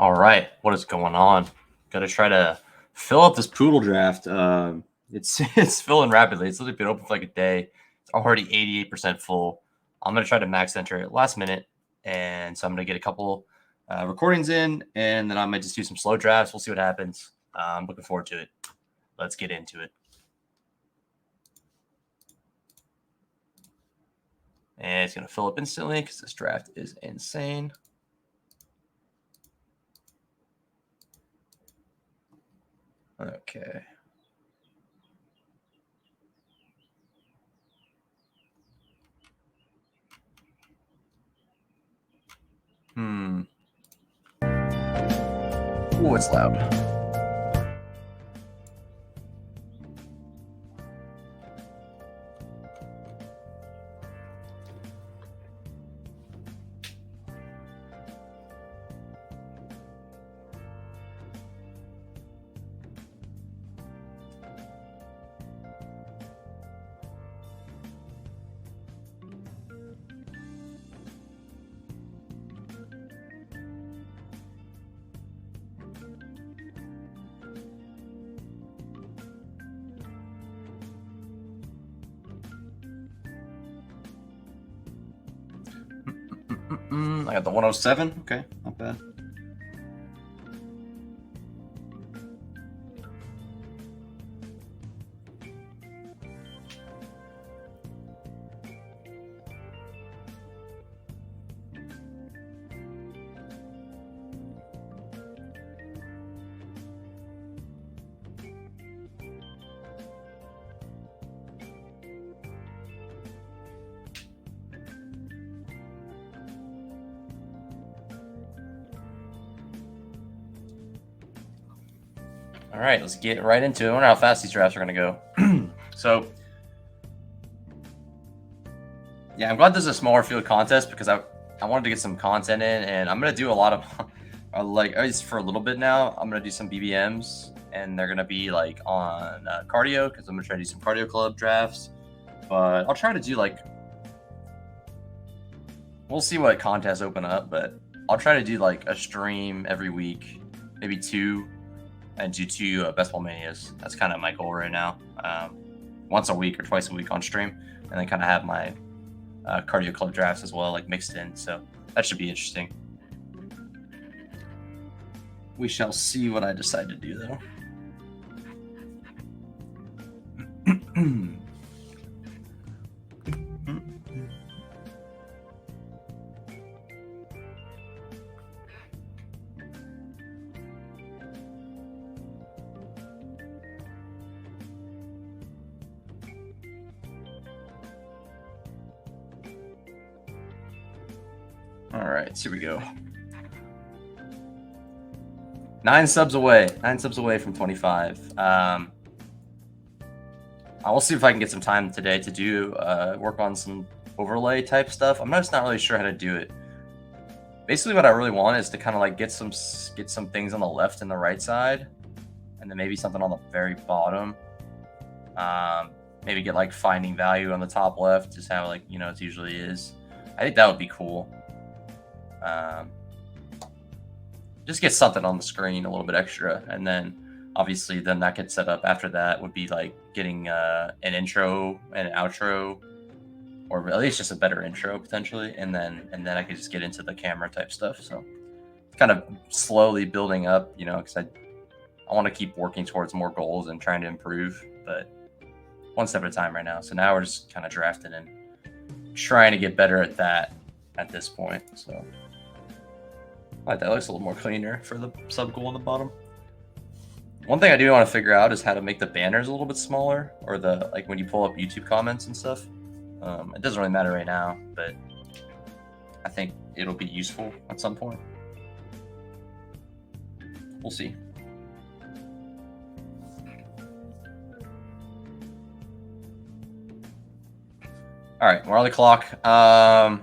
All right, what is going on? Got to try to fill up this Poodle draft. It's it's filling rapidly. It's literally been open for like a day. It's already 88% full. I'm gonna try to max enter it last minute, and so I'm gonna get a couple recordings in, and then I might just do some slow drafts. We'll see what happens. I'm looking forward to it. Let's get into it. And it's gonna fill up instantly because this draft is insane. Okay. Oh, it's loud. I got the 107. Okay, not bad. All right, let's get right into it. I wonder how fast these drafts are going to go. So, yeah, I'm glad this is a smaller field contest because I wanted to get some content in, and I'm going to do a lot of, like, at least for a little bit now, I'm going to do some BBMs, and they're going to be, like, on cardio because I'm going to try to do some cardio club drafts. But I'll try to do, like, we'll see what contests open up, but I'll try to do, like, a stream every week, maybe two, and do two Best Ball Manias. That's kind of my goal right now. Once a week or twice a week on stream, and then kind of have my cardio club drafts as well, like mixed in. So that should be interesting. We shall see what I decide to do, though. All right, here we go. 9 subs away. 9 subs away from 25. I will see if I can get some time today to do work on some overlay type stuff. I'm just not really sure how to do it. Basically, what I really want is to kind of like get some things on the left and the right side, and then maybe something on the very bottom. Maybe get like finding value on the top left, just how like it usually is. I think that would be cool. Just get something on the screen a little bit extra, and then obviously then that gets set up after that would be like getting an intro and an outro, or at least just a better intro potentially, and then I could just get into the camera type stuff. So kind of slowly building up, because I want to keep working towards more goals and trying to improve, but one step at a time right now. So now we're just kind of drafting and trying to get better at that at this point. So like that looks a little more cleaner for the sub goal on the bottom. One thing I do want to figure out is how to make the banners a little bit smaller, or the like when you pull up YouTube comments and stuff. It doesn't really matter right now, but I think it'll be useful at some point. We'll see. All right, we're on the clock. I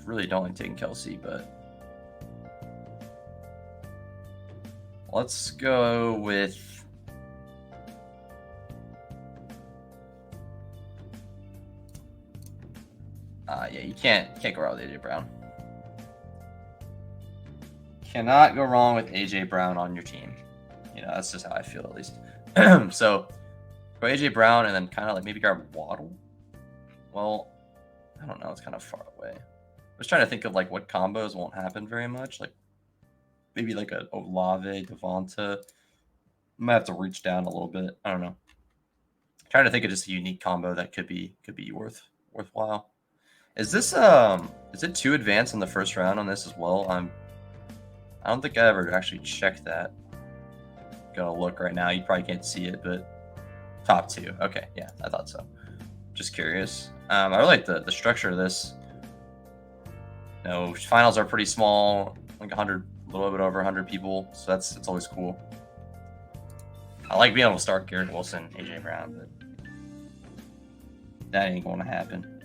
really don't like taking Kelsey, but let's go with yeah, you can't go out with AJ Brown. Cannot go wrong with AJ Brown on your team. You know, that's just how I feel, at least. So, go AJ Brown and then kind of like maybe grab Waddle. Well, I don't know. It's kind of far away. I was trying to think of like what combos won't happen very much. Like maybe like a Olave, Devonta. Might have to reach down a little bit. I don't know. Trying to think of just a unique combo that could be worthwhile. Is this is it 2 advanced in the first round on this as well? I don't think I ever actually checked that. Gonna look right now. You probably can't see it, but top 2. Okay, yeah, I thought so. Just curious. I really like the structure of this. You know, finals are pretty small, like 100, a little bit over 100 people, so it's always cool. I like being able to start Garrett Wilson, AJ Brown, but that ain't going to happen.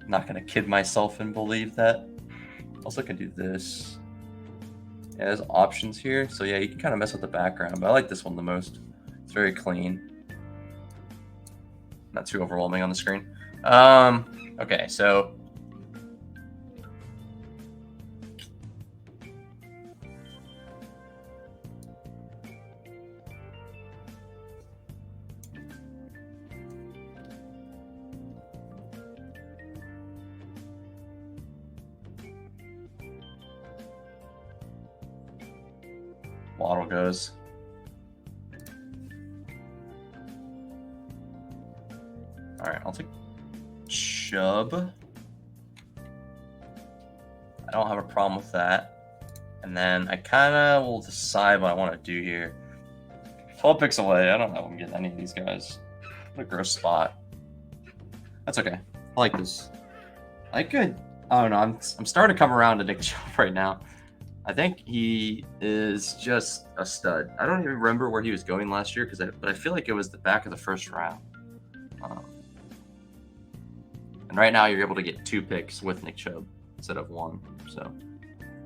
Not gonna kid myself and believe that. Also can do this. Yeah, there's options here, so yeah, you can kind of mess with the background, but I like this one the most. It's very clean. Not too overwhelming on the screen. Okay, so Waddle goes. All right, I'll take Chubb. I don't have a problem with that. And then I kind of will decide what I want to do here. 12 picks away. I don't know if I'm getting any of these guys. What a gross spot. That's okay. I like this. I could. I don't know. I'm starting to come around to Nick Chubb right now. I think he is just a stud. I don't even remember where he was going last year, but I feel like it was the back of the first round. And right now you're able to get 2 picks with Nick Chubb instead of 1. So,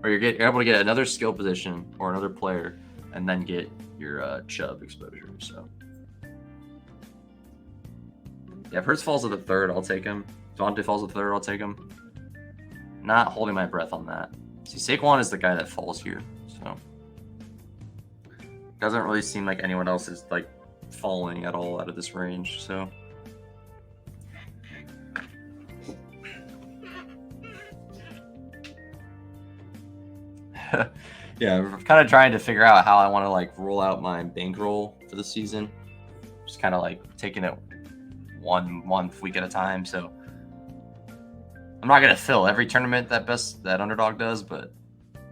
or you're able to get another skill position or another player, and then get your Chubb exposure. So, yeah, if Hurts falls to the 3rd, I'll take him. Devontae falls to the 3rd, I'll take him. Not holding my breath on that. See, Saquon is the guy that falls here, so doesn't really seem like anyone else is like falling at all out of this range. So yeah, I'm kind of trying to figure out how I want to like roll out my bankroll for the season. Just kind of like taking it 1 month, week at a time. So I'm not gonna fill every tournament that Underdog does, but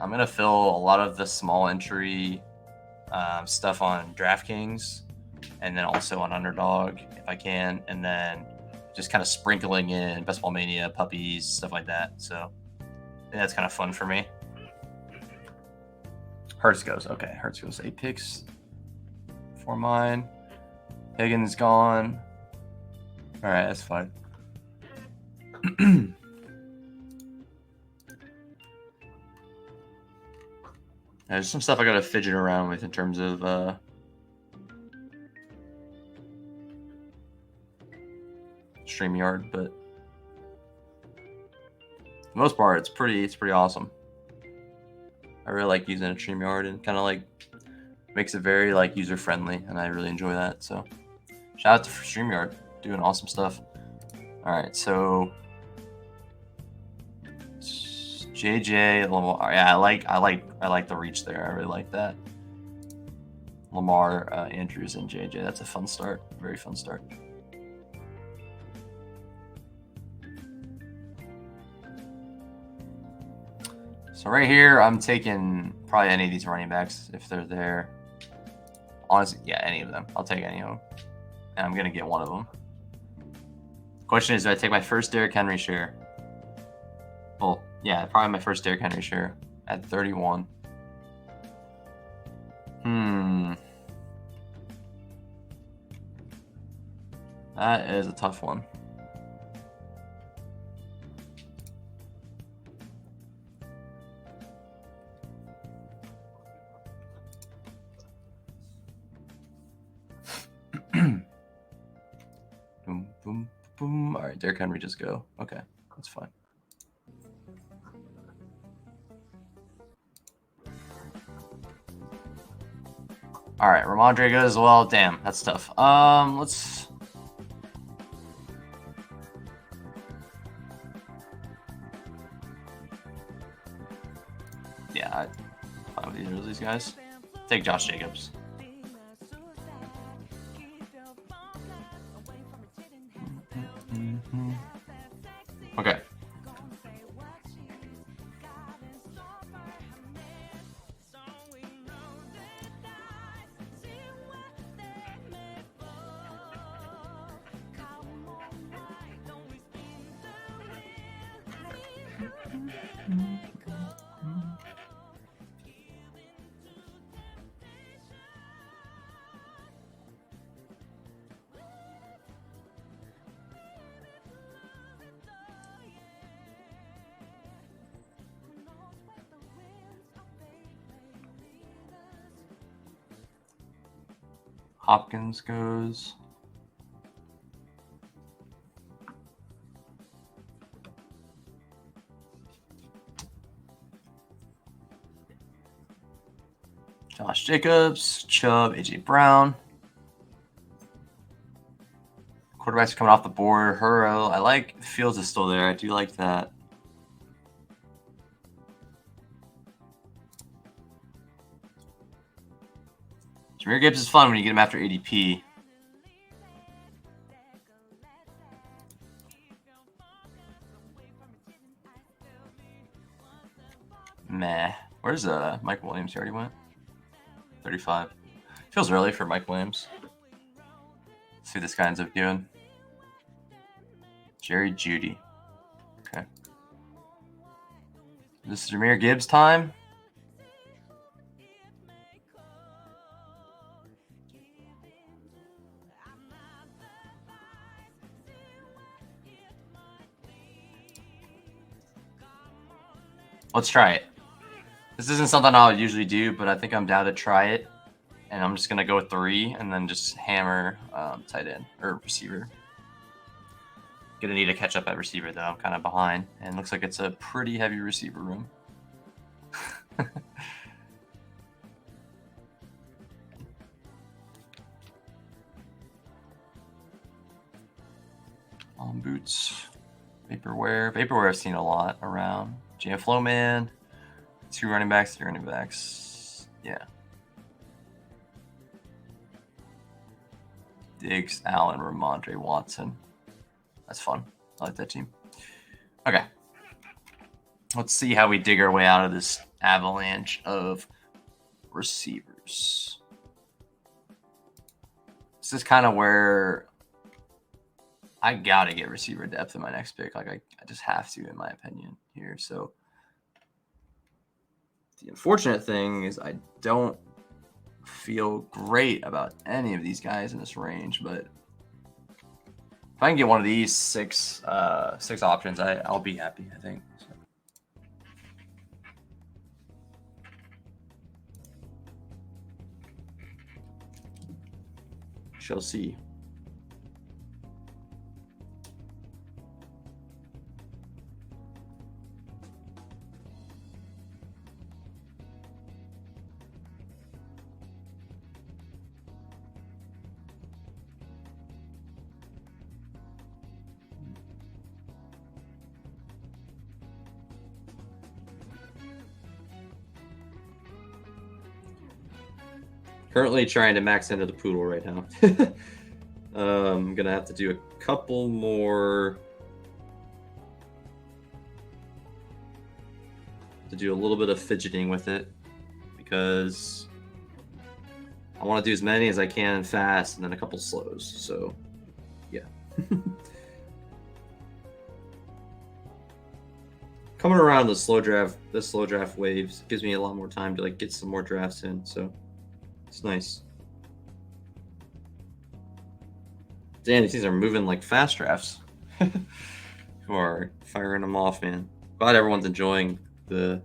I'm gonna fill a lot of the small entry stuff on DraftKings, and then also on Underdog if I can, and then just kind of sprinkling in Best Ball Mania, puppies, stuff like that. So I think that's kind of fun for me. Hurts goes. Okay, Hurts goes 8 picks for mine. Higgins gone. All right, that's fine. There's some stuff I gotta fidget around with in terms of StreamYard, but for the most part, it's pretty awesome. I really like using a StreamYard, and kind of like makes it very like user friendly, and I really enjoy that. So shout out to StreamYard, doing awesome stuff. All right, so JJ, Lamar. Yeah, I like the reach there. I really like that. Lamar, Andrews, and JJ. That's a fun start. Very fun start. So right here, I'm taking probably any of these running backs if they're there. Honestly, yeah, any of them. I'll take any of them. And I'm going to get one of them. Question is, do I take my first Derrick Henry share? Well, yeah, probably my first Derrick Henry share at 31. That is a tough one. Boom, boom, boom. All right, Derrick Henry, just go. Okay, that's fine. All right, Ramondre goes as well. Damn, that's tough. Let's. Yeah, fine with either of these guys. Take Josh Jacobs. Okay. Hopkins goes. Josh Jacobs, Chubb, AJ Brown. Quarterbacks coming off the board. Hurrow. I like Fields is still there. I do like that. Jahmyr Gibbs is fun when you get him after ADP. Meh. Where's Mike Williams? He already went. 35. Feels early for Mike Williams. Let's see what this guy ends up doing. Jerry Jeudy. Okay. This is Jahmyr Gibbs time. Let's try it. This isn't something I would usually do, but I think I'm down to try it. And I'm just going to go with 3 and then just hammer tight end or receiver. Going to need to catch up at receiver, though. I'm kind of behind. And looks like it's a pretty heavy receiver room. On boots. Vaporware. Vaporware I've seen a lot around. Jam Flowman. 2 running backs, 3 running backs. Yeah. Diggs, Allen, Ramondre, Watson. That's fun. I like that team. Okay. Let's see how we dig our way out of this avalanche of receivers. This is kind of where I got to get receiver depth in my next pick. Like, I just have to, in my opinion, here. So the unfortunate thing is I don't feel great about any of these guys in this range, but if I can get one of these six options, I'll be happy, I think. So. Shall see. Currently trying to max into the Poodle right now. I'm going to have to do a couple more to do a little bit of fidgeting with it because I want to do as many as I can fast and then a couple slows. So, yeah. Coming around the slow draft waves gives me a lot more time to like get some more drafts in. So, it's nice. Damn, these are moving like fast drafts. Who are firing them off, man. Glad everyone's enjoying the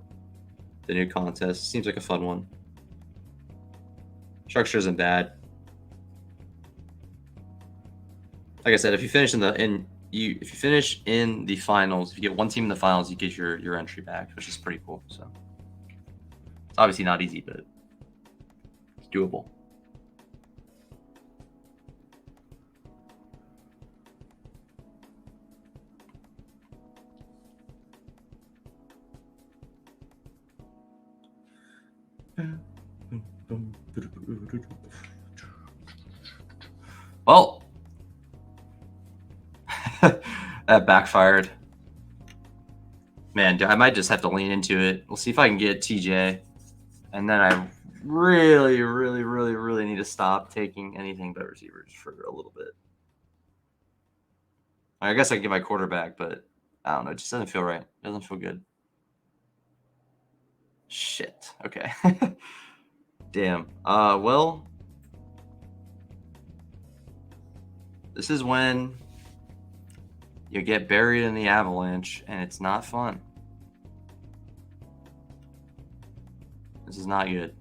new contest. Seems like a fun one. Structure isn't bad. Like I said, if you finish in the finals, if you get one team in the finals, you get your entry back, which is pretty cool. So it's obviously not easy, but it's doable. Well, that backfired. Man, I might just have to lean into it. We'll see if I can get TJ. And then I really, really, really, really need to stop taking anything but receivers for a little bit. I guess I can get my quarterback, but I don't know. It just doesn't feel right. It doesn't feel good. Shit. Okay. Damn. Well, this is when you get buried in the avalanche, and it's not fun. This is not good.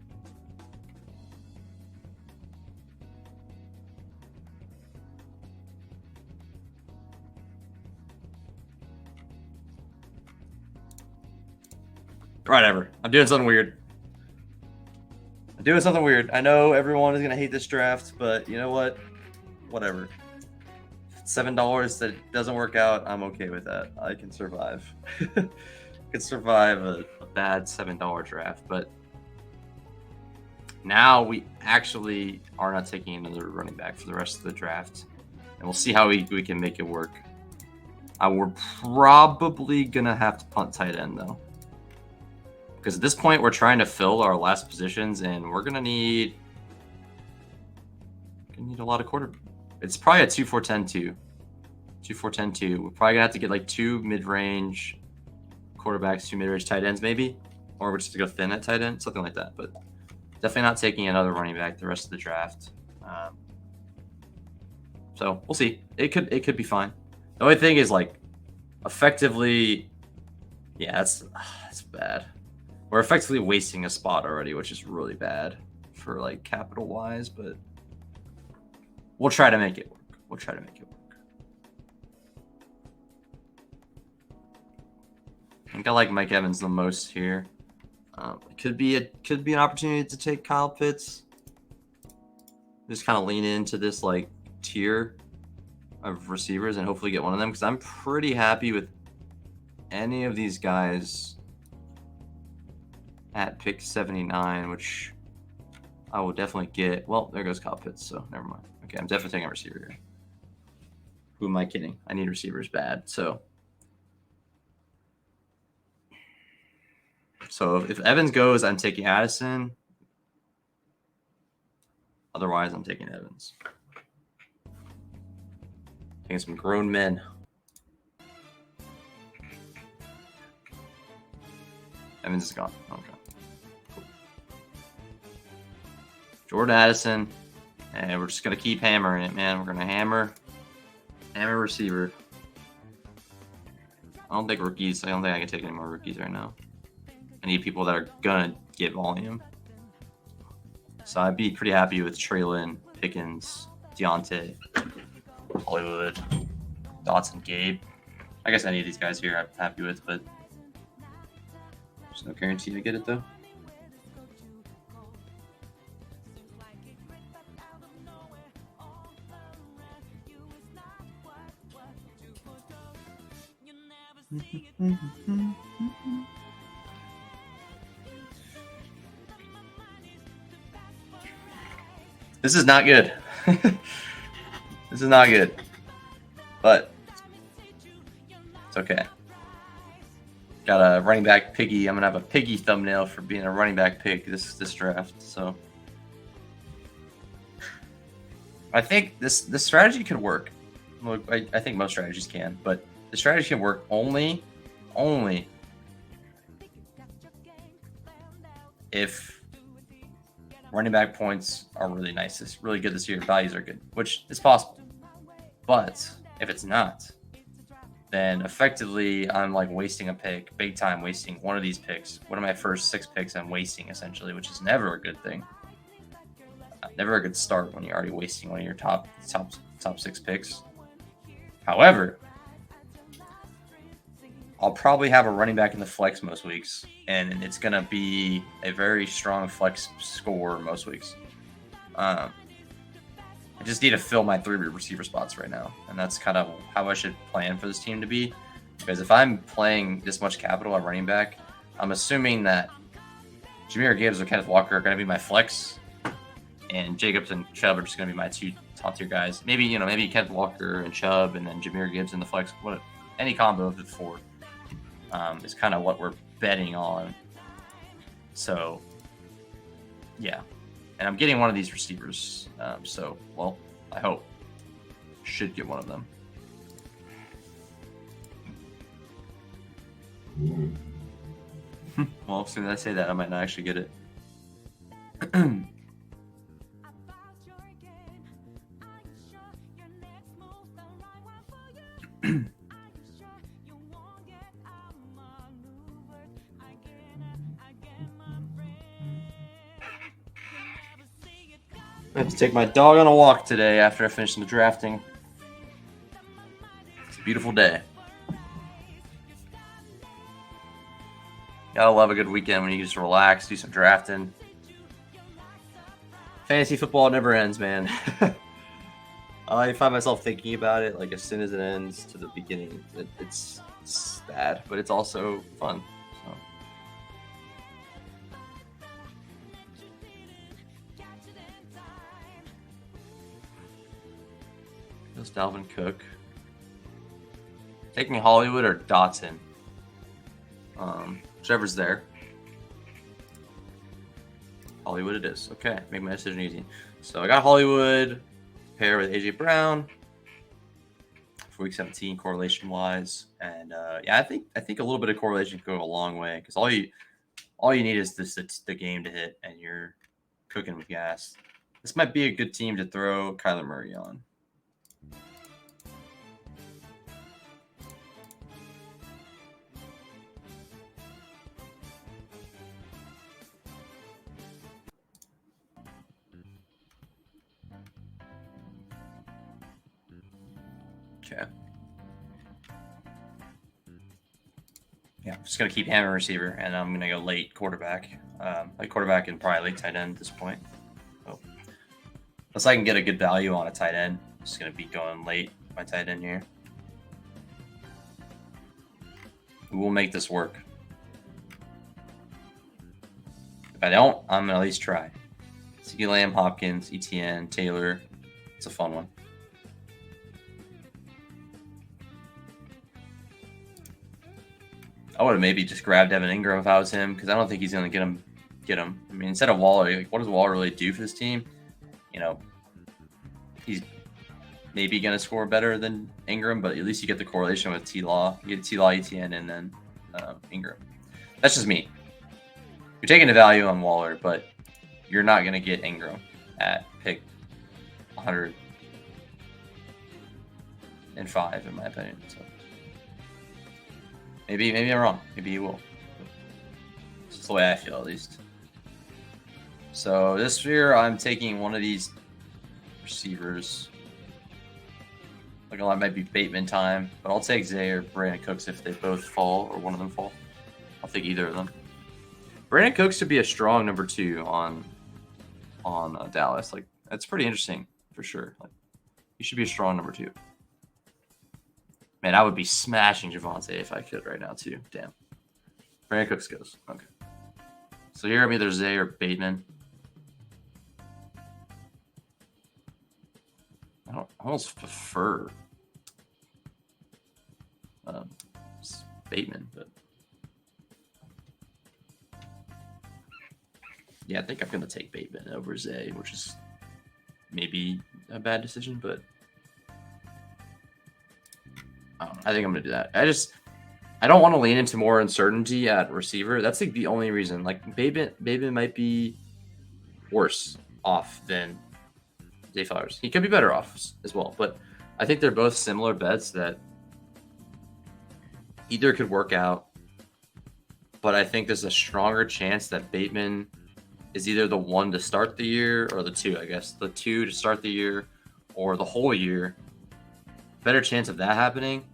Whatever. I'm doing something weird. I know everyone is going to hate this draft, but you know what? Whatever. $7 that doesn't work out, I'm okay with that. I can survive. I can survive a bad $7 draft, but now we actually are not taking another running back for the rest of the draft, and we'll see how we can make it work. We're probably going to have to punt tight end, though. Because at this point, we're trying to fill our last positions, and we're going to need a lot of quarter. It's probably a 2-4-10-2. 2-4-10-2. We're probably going to have to get like 2 mid-range quarterbacks, 2 mid-range tight ends maybe. Or we're just going to go thin at tight end, something like that. But definitely not taking another running back the rest of the draft. So we'll see. It could be fine. The only thing is like effectively, yeah, that's bad. We're effectively wasting a spot already, which is really bad for like capital wise, but we'll try to make it work. I think I like Mike Evans the most here. It could be an opportunity to take Kyle Pitts. Just kind of lean into this like tier of receivers and hopefully get one of them, because I'm pretty happy with any of these guys at pick 79, which I will definitely get. Well, there goes Kyle Pitts, so never mind. Okay, I'm definitely taking a receiver here. Who am I kidding? I need receivers bad. So if Evans goes, I'm taking Addison. Otherwise, I'm taking Evans. Taking some grown men. Evans is gone. Okay. Cool. Jordan Addison. And we're just going to keep hammering it, man. We're going to hammer receiver. I don't think I can take any more rookies right now. I need people that are going to get volume. So I'd be pretty happy with Traylon, Pickens, Deontay, Hollywood, Dotson, Gabe. I guess any of these guys here I'm happy with, but there's no guarantee to get it, though. This is not good. This is not good. But it's okay. Got a running back piggy. I'm gonna have a piggy thumbnail for being a running back pick this draft. So I think this strategy could work. Look, I think most strategies can, but the strategy can work only if running back points are really nice. It's really good this year. Values are good, which is possible. But if it's not, then effectively I'm like wasting a pick, big time wasting one of these picks. One of my first 6 picks I'm wasting essentially, which is never a good thing. Never a good start when you're already wasting one of your top 6 picks. However, I'll probably have a running back in the flex most weeks, and it's going to be a very strong flex score most weeks. I just need to fill my 3 receiver spots right now, and that's kind of how I should plan for this team to be. Because if I'm playing this much capital at running back, I'm assuming that Jameer Gibbs or Kenneth Walker are going to be my flex, and Jacobs and Chubb are just going to be my 2 top tier guys. Maybe maybe Kenneth Walker and Chubb, and then Jameer Gibbs in the flex. Any combo of the 4 is kind of what we're betting on. So yeah, and I'm getting one of these receivers. So well, I hope should get one of them. Well, as soon as I say that, I might not actually get it. I have to take my dog on a walk today after I finish the drafting. It's a beautiful day. Gotta love a good weekend when you can just relax, do some drafting. Fantasy football never ends, man. I find myself thinking about it like as soon as it ends to the beginning. It's bad, but it's also fun. So. There's Dalvin Cook. Taking Hollywood or Dotson. Whichever's there. Hollywood it is. Okay, make my decision easy. So I got Hollywood, pair with AJ Brown for week 17 correlation wise, and yeah, I think a little bit of correlation could go a long way because all you need is the game to hit, and you're cooking with gas. This might be a good team to throw Kyler Murray on. Okay. Yeah, I'm just going to keep hammering receiver, and I'm going to go late quarterback. Late quarterback and probably late tight end at this point. So, unless I can get a good value on a tight end, I'm just going to be going late my tight end here. We will make this work. If I don't, I'm going to at least try. CeeDee Lamb, Hopkins, ETN, Taylor. It's a fun one. I would have maybe just grabbed Evan Ingram if I was him, because I don't think he's going to get him. I mean, instead of Waller, like, what does Waller really do for this team? You know, he's maybe going to score better than Ingram, but at least you get the correlation with T-Law. You get T-Law, ETN, and then Ingram. That's just me. You're taking the value on Waller, but you're not going to get Ingram at pick 105, in my opinion. So. Maybe I'm wrong. Maybe you will. That's the way I feel, at least. So this year, I'm taking one of these receivers. Looking like it might be Bateman time, but I'll take Zay or Brandon Cooks if they both fall or one of them fall. I'll take either of them. Brandon Cooks should be a strong number 2 on Dallas. Like, that's pretty interesting for sure. Like, he should be a strong number 2. Man, I would be smashing Javonte if I could right now, too. Damn. Brandon Cooks goes. Okay. So here I'm either Zay or Bateman. I almost prefer Bateman, but yeah, I think I'm going to take Bateman over Zay, which is maybe a bad decision, but I think I'm going to do that. I don't want to lean into more uncertainty at receiver. That's like the only reason. Like, Bateman might be worse off than Zay Flowers. He could be better off as well, but I think they're both similar bets that either could work out, but I think there's a stronger chance that Bateman is either the 1 to start the year or the 2, I guess. The 2 to start the year or the whole year. Better chance of that happening.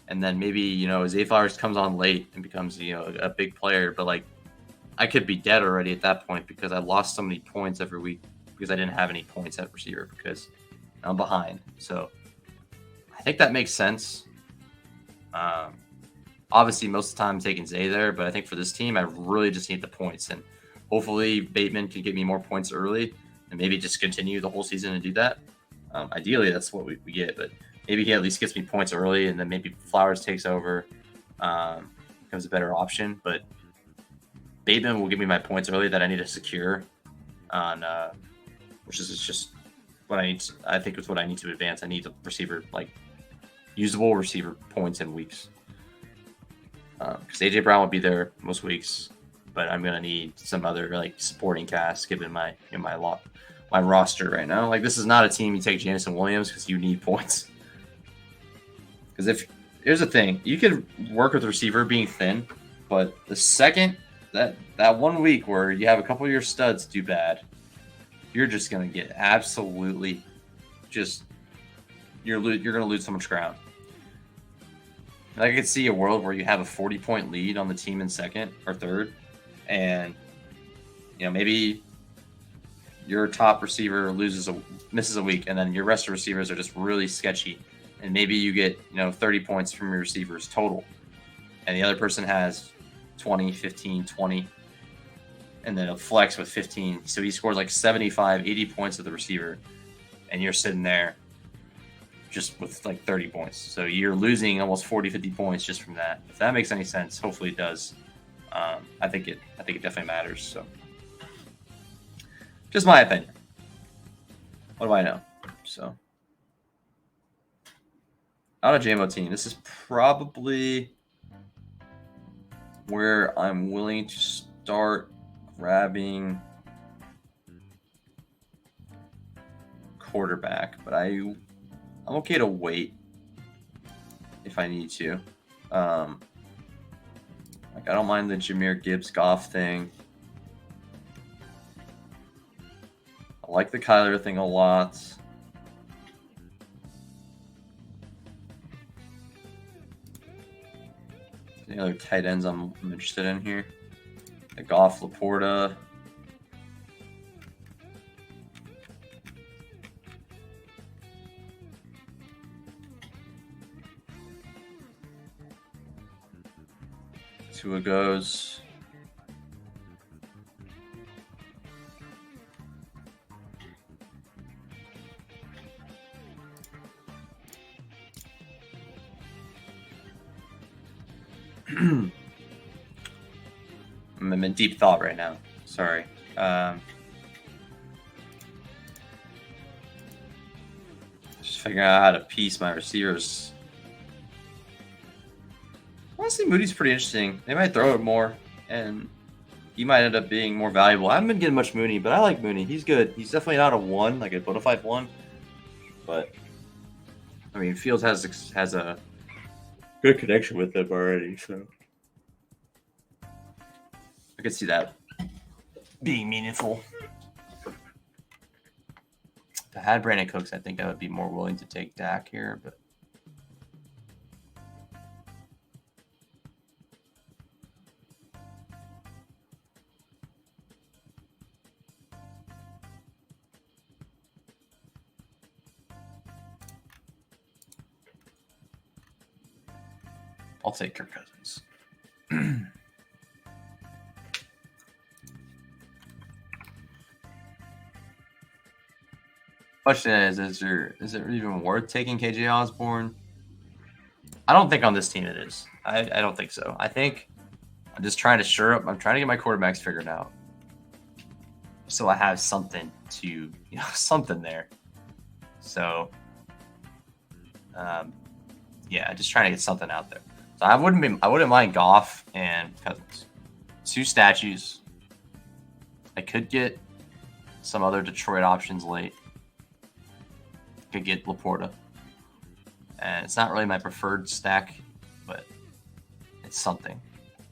And then maybe, Zay Flowers comes on late and becomes, a big player. But, like, I could be dead already at that point because I lost so many points every week because I didn't have any points at receiver because I'm behind. So I think that makes sense. Obviously, most of the time I'm taking Zay there, but I think for this team, I really just need the points. And Hopefully, Bateman can get me more points early, and maybe just continue the whole season and do that. Ideally, that's what we get, but maybe he at least gets me points early, and then maybe Flowers takes over, becomes a better option. But Bateman will give me my points early that I need to secure on, which is just what I need. I think it's what I need to advance. I need a receiver, like usable receiver points in weeks. Because AJ Brown will be there most weeks, but I'm gonna need some other like supporting cast given my my roster right now. Like, this is not a team you take Jamison Williams because you need points. Because here's the thing, you could work with receiver being thin, but the second that 1 week where you have a couple of your studs do bad, you're just gonna get absolutely just you're gonna lose so much ground. I could see a world where you have a 40-point lead on the team in second or third, and maybe your top receiver misses a week, and then your rest of receivers are just really sketchy, and maybe you get 30 points from your receivers total, and the other person has 20, 15, 20, and then a flex with 15, so he scores like 75, 80 points with the receiver, and you're sitting there just with like 30 points. So you're losing almost 40, 50 points just from that. If that makes any sense, hopefully it does. I think it definitely matters. So just my opinion. What do I know? So out of JMO team, this is probably where I'm willing to start grabbing quarterback, but I'm okay to wait if I need to. Like, I don't mind the Jahmyr Gibbs Goff thing. I like the Kyler thing a lot. Any other tight ends I'm interested in here? The Goff, Laporta. Tua goes. I'm in deep thought right now. Sorry. Just figuring out how to piece my receivers. Honestly, Moody's pretty interesting. They might throw it more, and he might end up being more valuable. I haven't been getting much Mooney, but I like Mooney. He's good. He's definitely not a 1, like a bona fide 1. But, I mean, Fields has a good connection with him already, so I could see that being meaningful. If I had Brandon Cooks, I think I would be more willing to take Dak here, but I'll take Kirk Cousins. Question is it even worth taking KJ Osborne? I don't think on this team it is. I don't think so. I think I'm just trying to shore up. I'm trying to get my quarterbacks figured out, so I have something to something there. So, yeah, just trying to get something out there. So I wouldn't mind Goff and Cousins. 2 statues. I could get some other Detroit options late. Could get Laporta. And it's not really my preferred stack, but it's something.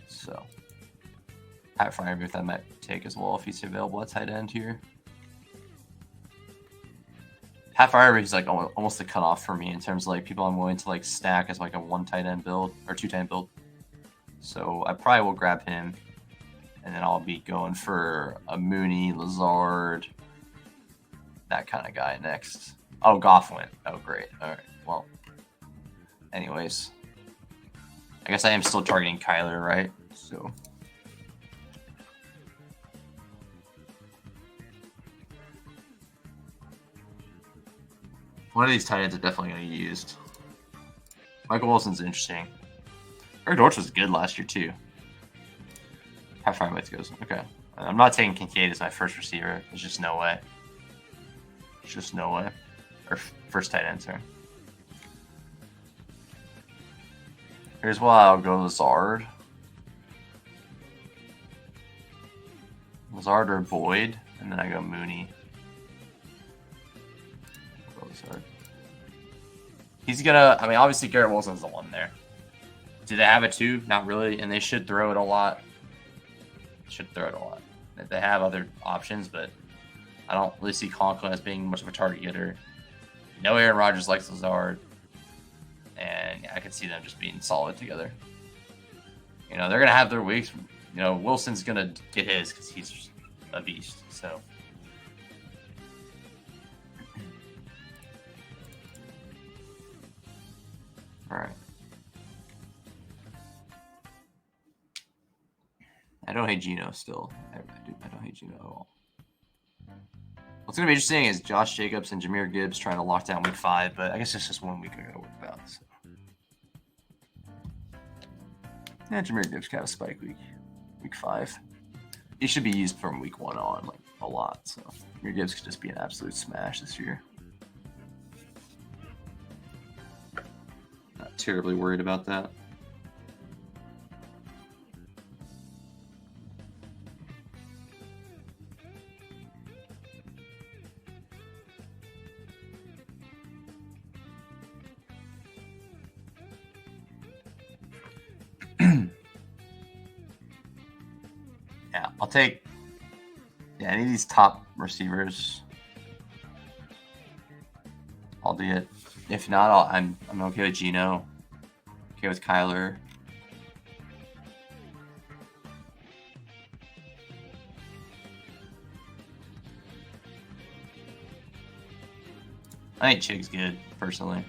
So Pat Freiermuth I might take as well if he's available at tight end here. Pat Freiermuth is like almost a cutoff for me in terms of like people I'm willing to like stack as like a 1 tight end build or 2 tight end build. So I probably will grab him, and then I'll be going for a Mooney, Lazard, that kind of guy next. Oh, Goff went. Oh, great. All right. Well, anyways, I guess I am still targeting Kyler, right? So One of these tight ends are definitely going to get used. Michael Wilson's interesting. Eric Dortch was good last year, too. How far my goes. Okay. I'm not taking Kincaid as my first receiver. There's just no way. There's just no way. Or first tight end, sorry. Here's why I'll go Lazard. Lazard or Boyd, and then I go Mooney. I'll go Lazard. He's gonna, I mean, obviously Garrett Wilson's the one there. Do they have it too? Not really, and they should throw it a lot. Should throw it a lot. They have other options, but I don't really see Conklin as being much of a target getter. No, Aaron Rodgers likes Lazard, and yeah, I could see them just being solid together. You know, they're gonna have their weeks. You know, Wilson's gonna get his because he's a beast. So. All right. I don't hate Geno still. I don't hate Geno at all. What's going to be interesting is Josh Jacobs and Jahmyr Gibbs trying to lock down week 5, but I guess it's just 1 week I got to worry about. So. Yeah, Jahmyr Gibbs kind of spike week 5. He should be used from week 1 on, like, a lot. So Jahmyr Gibbs could just be an absolute smash this year. Not terribly worried about that. Yeah, I'll take any of these top receivers. I'll do it. If not, I'm okay with Geno. Okay with Kyler. I think Chig's good, personally.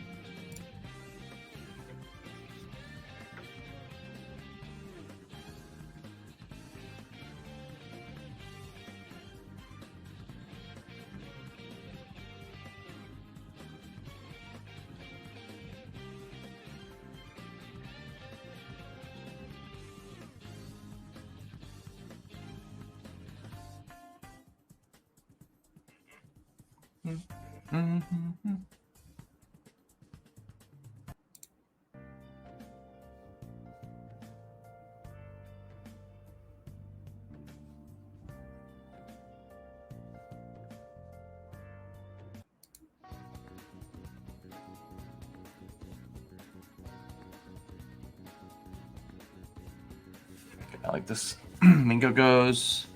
I like this. Mingo goes.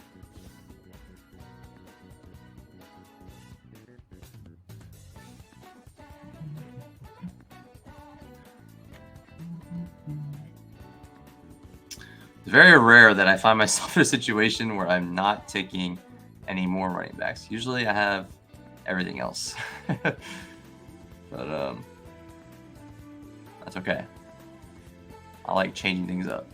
It's very rare that I find myself in a situation where I'm not taking any more running backs. Usually I have everything else. But that's okay. I like changing things up.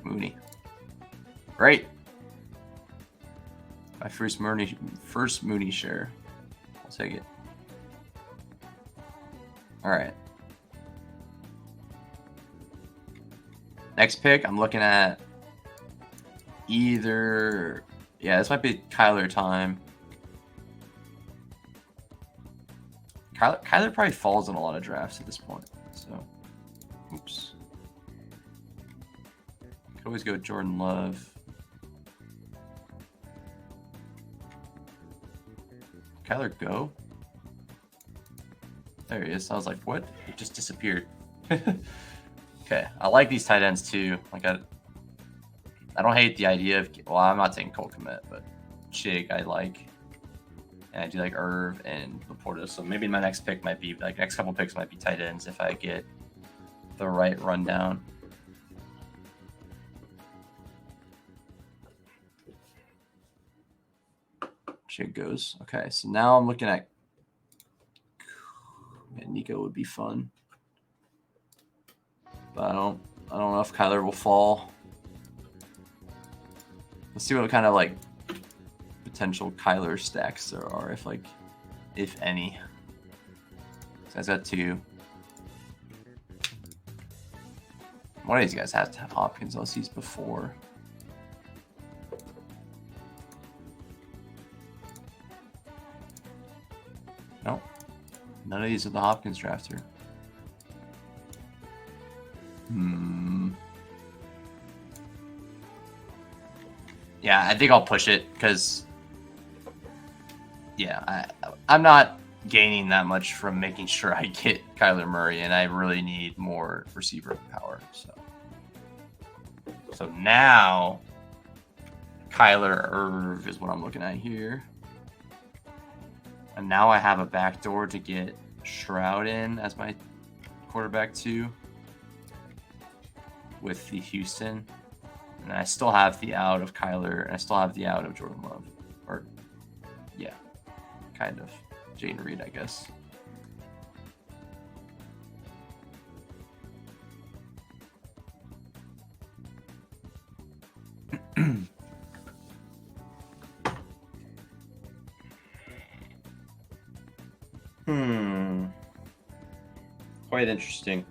Mooney. Great. My first Mooney share. I'll take it. All right. Next pick, I'm looking at either... Yeah, this might be Kyler time. Kyler probably falls in a lot of drafts at this point. So, oops. Could always go Jordan Love. Kyler go? There he is. I was like, what? It just disappeared. Okay, I like these tight ends too. Like I don't hate the idea of. Well, I'm not taking Cole Kmet, but Chig I like, and I do like Irv and Laporta. So maybe my next pick might be like next couple picks might be tight ends if I get the right rundown. Chig goes. Okay, so now I'm looking at Yeah, Nico would be fun. But I don't know if Kyler will fall. Let's see what kind of like potential Kyler stacks there are, if any. So that's got 2. One of these guys has to have Hopkins, unless he's before. Nope. None of these are the Hopkins drafter. Yeah, I think I'll push it because, yeah, I'm not gaining that much from making sure I get Kyler Murray, and I really need more receiver power. So now Kyler Irv is what I'm looking at here. And now I have a backdoor to get Stroud in as my quarterback 2 with the Houston. And I still have the out of Kyler, and I still have the out of Jordan Love. Or, yeah, kind of. Jaden Reed, I guess. Quite interesting.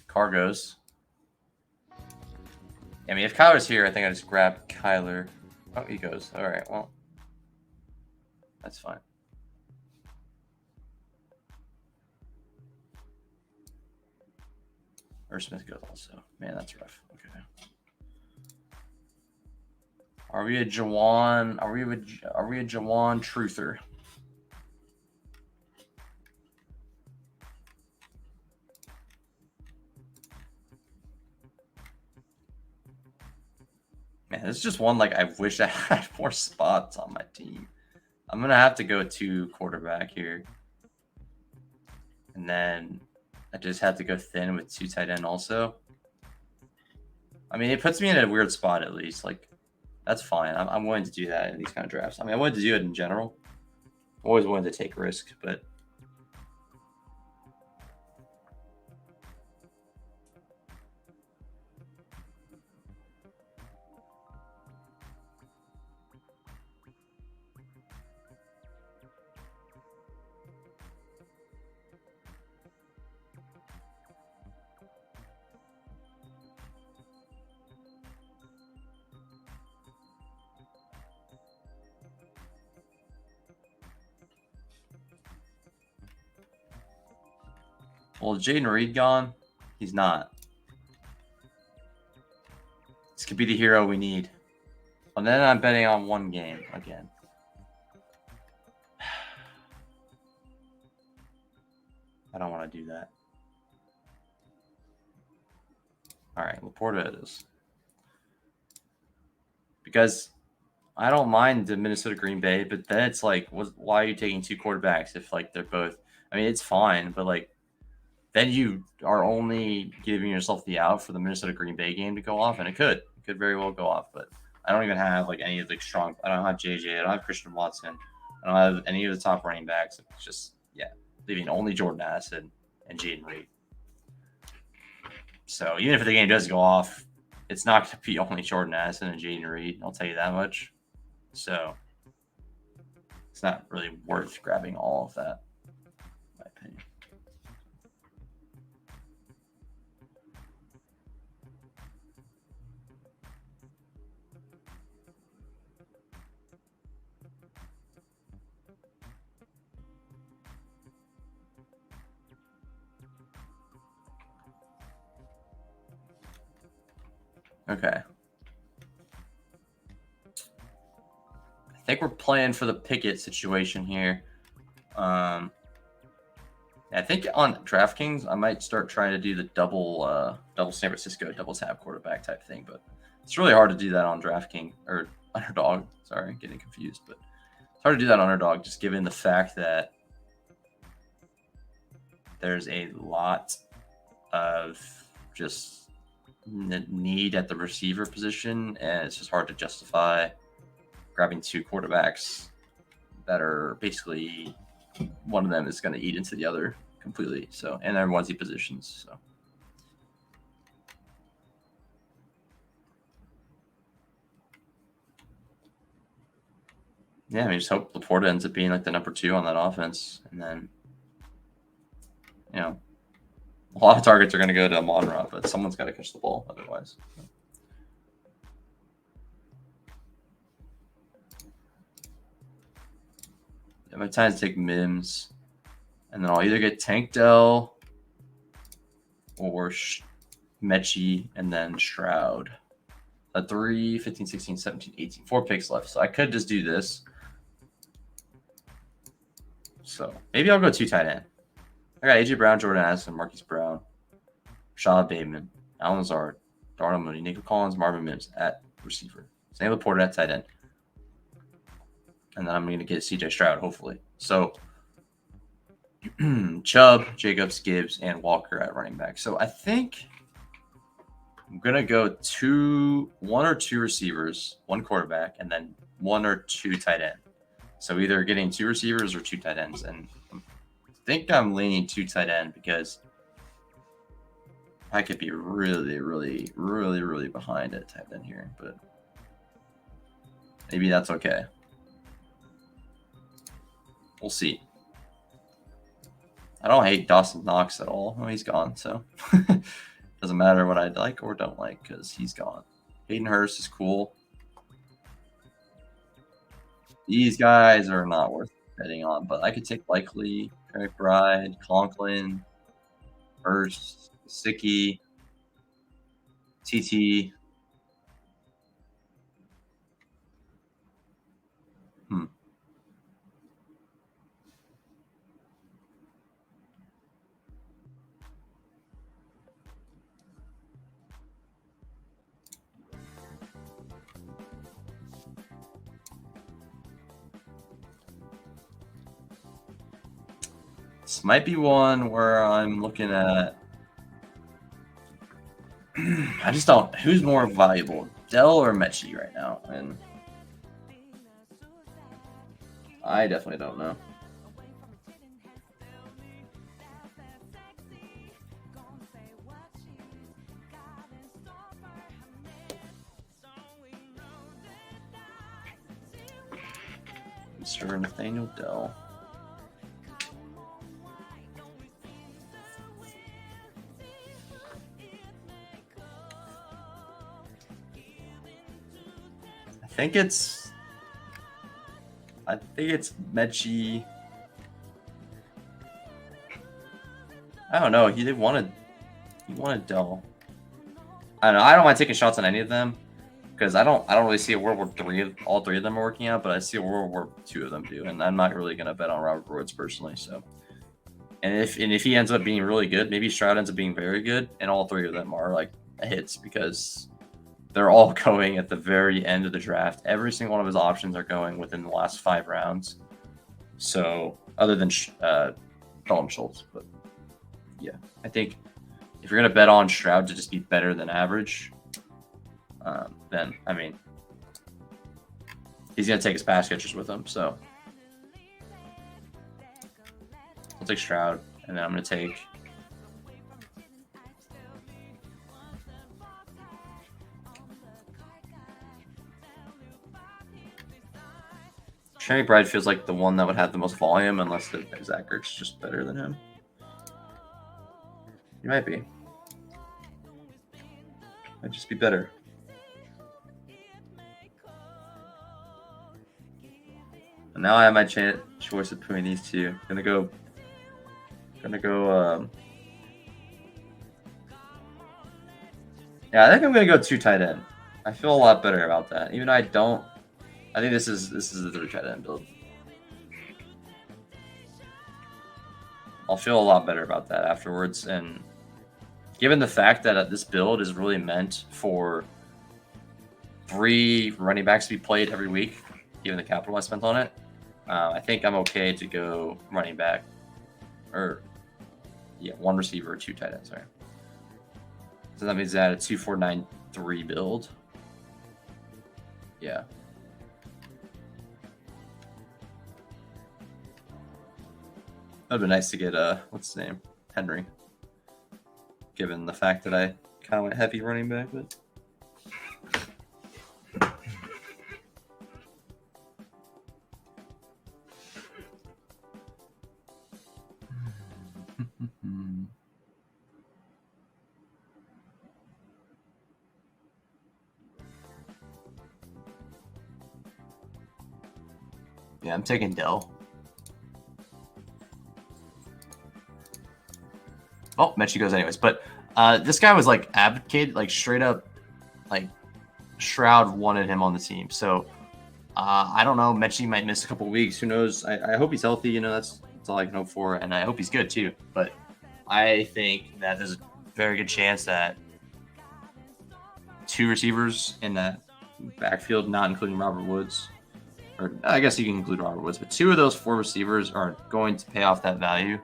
Cargos. I mean, if Kyler's here, I think I just grab Kyler. Oh, he goes. All right, well, that's fine. Or Smith goes also. Man, that's rough. Okay. Are we a Jawan? Are we a Jawan truther? Man, this is just one like I wish I had more spots on my team. I'm gonna have to go 2 quarterback here. And then I just have to go thin with 2 tight end also. I mean, it puts me in a weird spot at least. Like, that's fine. I'm willing to do that in these kind of drafts. I mean, I wanted to do it in general. I'm always willing to take risks, but well, Jaden Reed gone? He's not. This could be the hero we need. And then I'm betting on 1 game again. I don't want to do that. All right, Laporta it is. Because I don't mind the Minnesota Green Bay, but then it's like, why are you taking 2 quarterbacks if like they're both? I mean, it's fine, but like then you are only giving yourself the out for the Minnesota Green Bay game to go off, and it could very well go off. But I don't even have like any of the strong. I don't have JJ. I don't have Christian Watson. I don't have any of the top running backs. It's just leaving only Jordan Addison and Jaden Reed. So even if the game does go off, it's not going to be only Jordan Addison and Jaden Reed. I'll tell you that much. So it's not really worth grabbing all of that, in my opinion. Okay. I think we're playing for the Pickett situation here. I think on DraftKings, I might start trying to do the double San Francisco, double tap quarterback type thing, but it's really hard to do that on DraftKings or Underdog. Sorry, getting confused, but it's hard to do that on Underdog just given the fact that there's a lot of just need at the receiver position, and it's just hard to justify grabbing two quarterbacks that are basically one of them is going to eat into the other completely. So, and they're onesie positions. So, yeah, I mean, just hope Laporta ends up being like the number 2 on that offense, and then a lot of targets are going to go to Amon-Ra, but someone's got to catch the ball otherwise. I have time to take Mims, and then I'll either get Tank Dell or Mechie and then Stroud. 3, 15, 16, 17, 18. 4 picks left. So I could just do this. So maybe I'll go 2 tight end. I got AJ Brown, Jordan Addison, Marquise Brown, Rashad Bateman, Alan Lazard, Darnell Mooney, Nico Collins, Marvin Mims at receiver. Sam Laporta at tight end. And then I'm going to get CJ Stroud, hopefully. So Chubb, Jacobs, Gibbs, and Walker at running back. So I think I'm going to go 1 or 2 receivers, 1 quarterback, and then 1 or 2 tight end. So either getting 2 receivers or 2 tight ends. And I think I'm leaning 2 tight end because I could be really, really, really, really behind at tight end here. But maybe that's okay. We'll see. I don't hate Dawson Knox at all. Oh, he's gone, so doesn't matter what I like or don't like because he's gone. Hayden Hurst is cool. These guys are not worth betting on, but I could take Likely, McBride, Conklin, Hurst, Sicky, TT. This might be one where I'm looking at. I just don't. Who's more valuable, Dell or Mechie right now? And I definitely don't know. Mr. Nathaniel Dell. I think it's Mechie. I don't know. He wanted Dell. I don't know. I don't mind taking shots on any of them because I don't really see a world where all three of them are working out, but I see a world where 2 of them do, and I'm not really gonna bet on Robert Woods personally. So, and if he ends up being really good, maybe Stroud ends up being very good, and all 3 of them are like hits because they're all going at the very end of the draft. Every single one of his options are going within the last 5 rounds. So, other than Dalton Schultz, but yeah, I think if you're gonna bet on Stroud to just be better than average, then I mean, he's gonna take his pass catchers with him. So, I'll take Stroud, and then I'm gonna take. Sherry Bride feels like the one that would have the most volume, unless Zach Ertz just better than him. He might be. Might just be better. And now I have my choice between these 2. Gonna go. Yeah, I think I'm gonna go 2 tight end. I feel a lot better about that, even though I don't I think this is the 3 tight end build. I'll feel a lot better about that afterwards, and given the fact that this build is really meant for 3 running backs to be played every week, given the capital I spent on it, I think I'm okay to go running back, or 1 receiver, 2 tight ends. Sorry. So that means that a 2-4-9-3 build. Yeah. That'd be nice to get what's his name, Henry. Given the fact that I kind of went heavy running back, but. Yeah, I'm taking Dell. Oh, Mechie goes anyways. But this guy was like advocated, like straight up, like Shroud wanted him on the team. So I don't know. Mechie might miss a couple weeks. Who knows? I hope he's healthy. You know, that's all I can hope for. And I hope he's good too. But I think that there's a very good chance that 2 receivers in that backfield, not including Robert Woods, or I guess you can include Robert Woods, but 2 of those 4 receivers are going to pay off that value.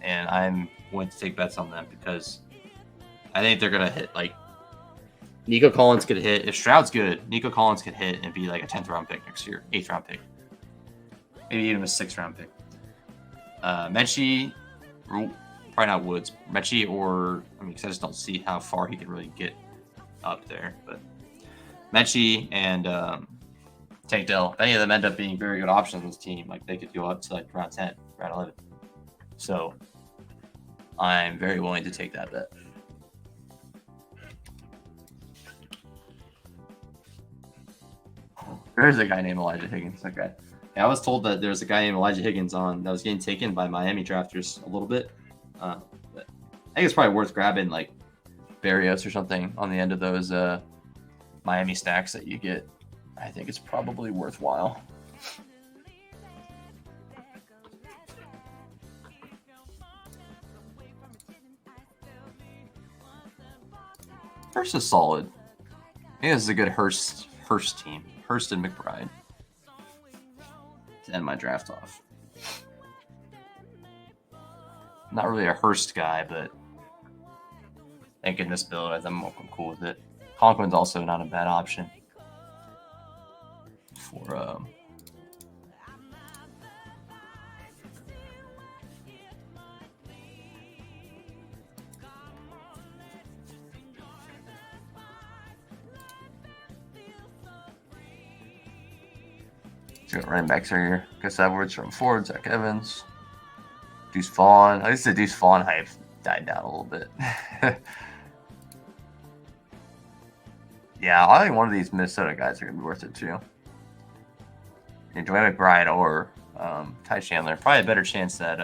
And I'm going to take bets on them because I think they're going to hit. Like, Nico Collins could hit. If Stroud's good, Nico Collins could hit and be like a 10th round pick next year, 8th round pick, maybe even a 6th round pick. Mechie, probably not Woods. Mechie because I just don't see how far he can really get up there. But Mechie and Tank Dell, if any of them end up being very good options on this team, like they could go up to like round 10, round 11. So I'm very willing to take that bet. There's a guy named Elijah Higgins. Okay. Yeah, I was told that there's a guy named Elijah Higgins that was getting taken by Miami drafters a little bit. But I think it's probably worth grabbing like Barrios or something on the end of those Miami stacks that you get. I think it's probably worthwhile. Hurst is solid. I think this is a good Hurst team. Hurst and McBride to end my draft off. Not really a Hurst guy, but I think in this build, I'm cool with it. Conklin's also not a bad option for see what running backs are here. Gus Edwards from Ford, Zach Evans, Deuce Vaughn. At least the Deuce Vaughn hype died down a little bit. Yeah, I think one of these Minnesota guys are going to be worth it too. Enjoy McBride or Ty Chandler. Probably a better chance that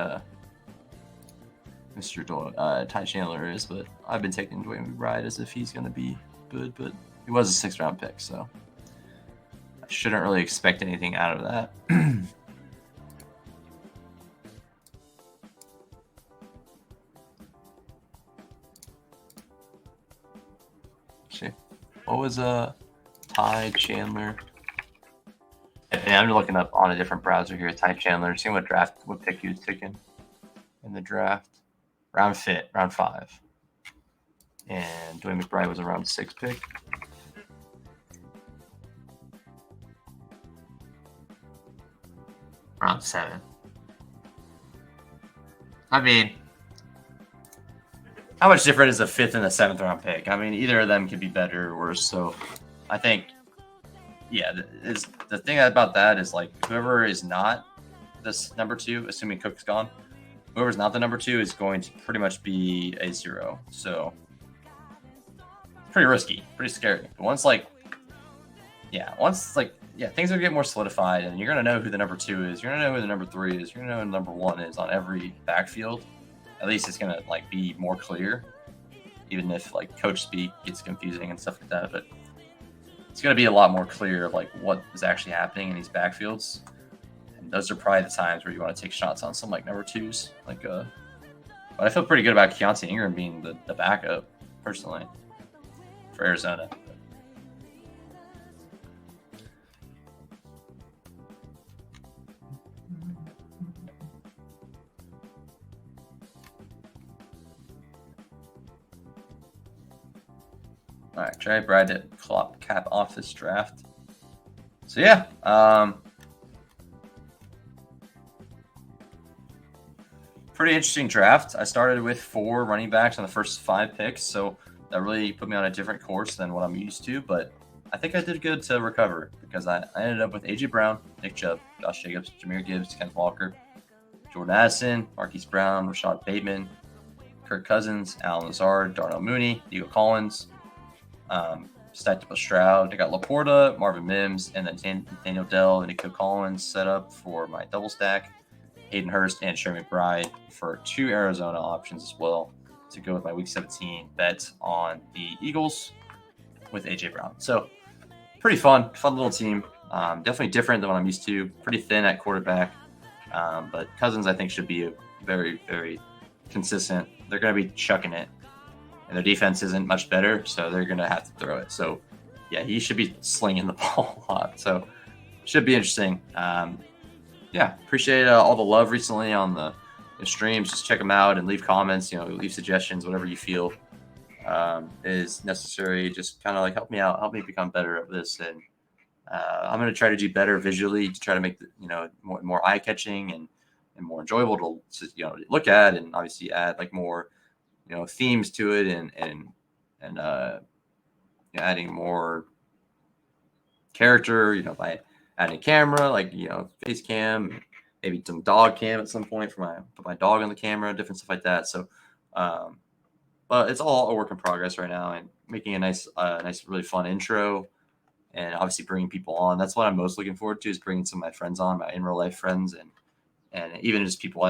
Ty Chandler is, but I've been taking Dwayne McBride as if he's going to be good, but he was a 6th round pick, so I shouldn't really expect anything out of that. See, what was Ty Chandler? And I'm looking up on a different browser here. Ty Chandler, seeing what pick he was taking in the draft. Round 5. And Dwayne McBride was a round 6 pick. Round 7. I mean, how much different is a 5th and a 7th round pick? I mean, either of them could be better or worse. So I think, yeah, the thing about that is like whoever is not this number 2, assuming Cook's gone, whoever's not the number 2 is going to pretty much be a 0. So pretty risky, pretty scary. But once things will get more solidified and you're going to know who the number 2 is. You're going to know who the number 3 is. You're going to know who the number 1 is on every backfield. At least it's going to like be more clear, even if like coach speak gets confusing and stuff like that. But it's going to be a lot more clear of like what is actually happening in these backfields. And those are probably the times where you want to take shots on some like number twos. But I feel pretty good about Keontae Ingram being the backup personally for Arizona. All right, try Brad to cap off this draft. So yeah, pretty interesting draft. I started with 4 running backs on the first 5 picks, so that really put me on a different course than what I'm used to. But I think I did good to recover because I ended up with A.J. Brown, Nick Chubb, Josh Jacobs, Jahmyr Gibbs, Kenneth Walker, Jordan Addison, Marquise Brown, Rashad Bateman, Kirk Cousins, Alan Lazard, Darnell Mooney, Nico Collins, stacked up with Stroud. I got Laporta, Marvin Mims, and then Daniel Dell and Nico Collins set up for my double stack. Hayden Hurst and Sherry McBride for 2 Arizona options as well to go with my Week 17 bet on the Eagles with A.J. Brown. So pretty fun little team. Definitely different than what I'm used to. Pretty thin at quarterback, but Cousins I think should be very, very consistent. They're going to be chucking it. And their defense isn't much better, so they're going to have to throw it. So, yeah, he should be slinging the ball a lot. So, should be interesting. Yeah, appreciate all the love recently on the streams. Just check them out and leave comments. Leave suggestions, whatever you feel is necessary. Just kind of like help me out, help me become better at this. And I'm going to try to do better visually to try to make more eye catching and more enjoyable to look at, and obviously add like more themes to it and adding more character, by adding camera, like, face cam, maybe some dog cam at some point for put my dog on the camera, different stuff like that. So, but it's all a work in progress right now, and making a nice, really fun intro, and obviously bringing people on. That's what I'm most looking forward to, is bringing some of my friends on, my in real life friends, and even just people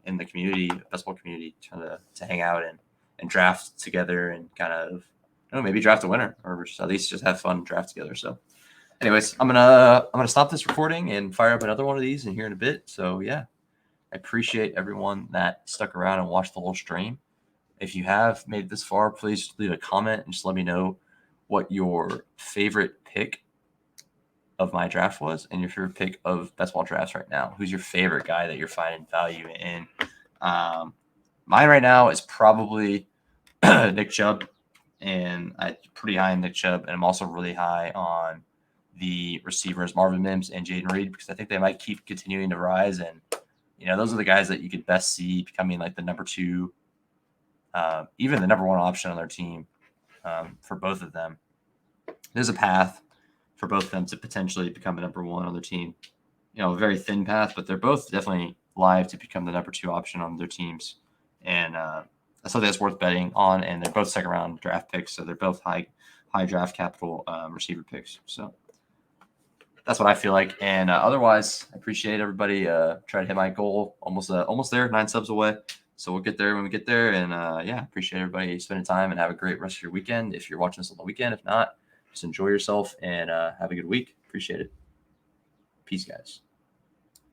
in the community, basketball community, trying to hang out and draft together and kind of, maybe draft a winner, or at least just have fun draft together. So anyways, I'm gonna stop this recording and fire up another one of these in here in a bit. So yeah, I appreciate everyone that stuck around and watched the whole stream. If you have made it this far, please leave a comment and just let me know what your favorite pick of my draft was and your favorite pick of best ball drafts right now. Who's your favorite guy that you're finding value in? Mine right now is probably Nick Chubb, and I'm pretty high on Nick Chubb, and I'm also really high on the receivers Marvin Mims and Jaden Reed, because I think they might keep continuing to rise, and those are the guys that you could best see becoming like the number 2, even the number 1 option on their team for both of them. There's a path for both of them to potentially become a number 1 on their team. A very thin path, but they're both definitely live to become the number 2 option on their teams. And that's something that's worth betting on. And they're both second round draft picks, so they're both high draft capital receiver picks. So that's what I feel like. And otherwise, I appreciate everybody. Try to hit my goal. Almost there, 9 subs away. So we'll get there when we get there. And yeah, appreciate everybody spending time, and have a great rest of your weekend if you're watching this on the weekend. If not, just enjoy yourself and have a good week. Appreciate it. Peace, guys.